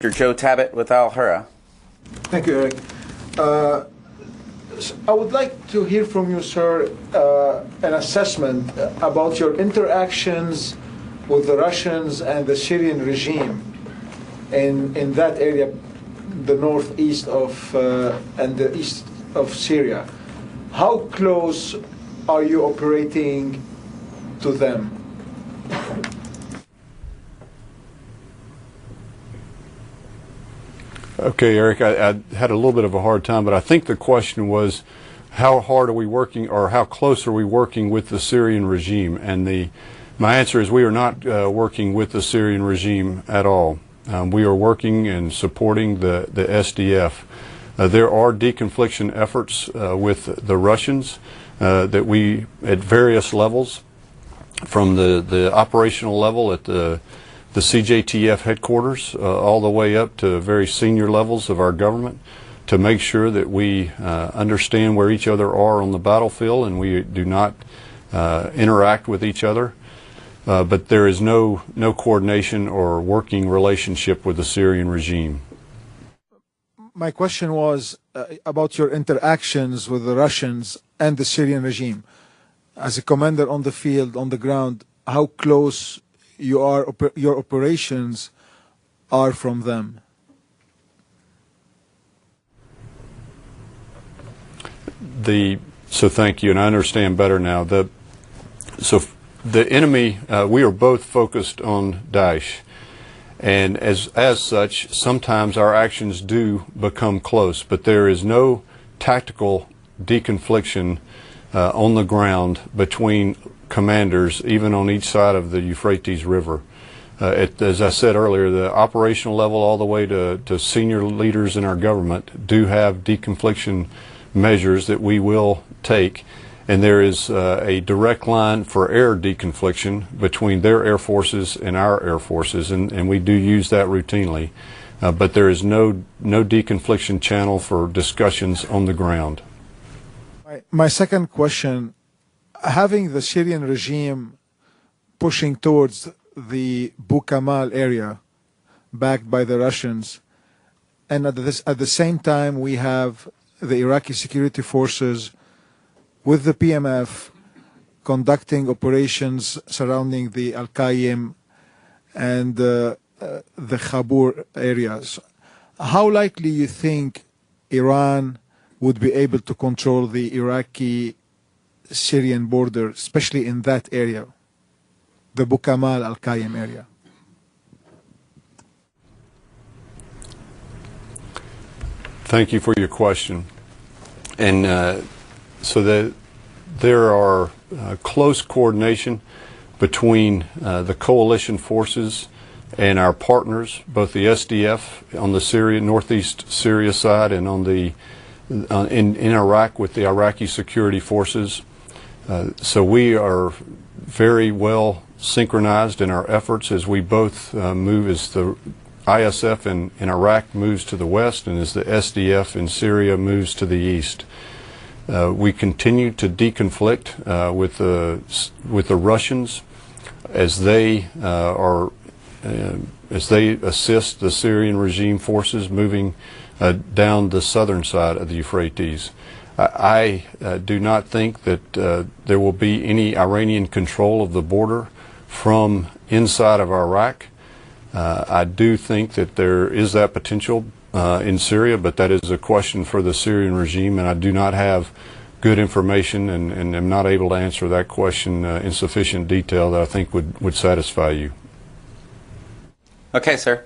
Joe Tabbitt with Al Hurra. Thank you, Eric. I would like to hear from you, sir, an assessment about your interactions with the Russians and the Syrian regime in that area, the northeast of and the east of Syria. How close are you operating to them? Okay, Eric, I had a little bit of a hard time, but I think the question was how hard are we working, or how close are we working with the Syrian regime? And my answer is we are not working with the Syrian regime at all. We are working and supporting the SDF. There are deconfliction efforts with the Russians that we, at various levels, from the operational level at the CJTF headquarters all the way up to very senior levels of our government, to make sure that we understand where each other are on the battlefield and we do not interact with each other. But there is no coordination or working relationship with the Syrian regime. My question was about your interactions with the Russians and the Syrian regime. As a commander on the field, on the ground, how close your operations are from them? So thank you, and I understand better now. So the enemy, we are both focused on Daesh, and as such, sometimes our actions do become close, but there is no tactical deconfliction on the ground between commanders, even on each side of the Euphrates River. As I said earlier, the operational level all the way to senior leaders in our government do have deconfliction measures that we will take, and there is a direct line for air deconfliction between their air forces and our air forces, and we do use that routinely. But there is no deconfliction channel for discussions on the ground. My second question, having the Syrian regime pushing towards the Bukamal area backed by the Russians, and at the same time we have the Iraqi security forces with the PMF conducting operations surrounding the Qaim and the Khabur areas. How likely you think Iran would be able to control the Iraqi-Syrian border, especially in that area, the Bukamal al-Qaim area? Thank you for your question. And so there are close coordination between the coalition forces and our partners, both the SDF on the northeast Syria side and on in Iraq with the Iraqi security forces. So we are very well synchronized in our efforts as we both move, as the ISF in Iraq moves to the west and as the SDF in Syria moves to the east. We continue to deconflict with the Russians as they assist the Syrian regime forces moving down the southern side of the Euphrates. I do not think that there will be any Iranian control of the border from inside of Iraq. I do think that there is that potential in Syria, but that is a question for the Syrian regime, and I do not have good information and am not able to answer that question in sufficient detail that I think would satisfy you. Okay, sir.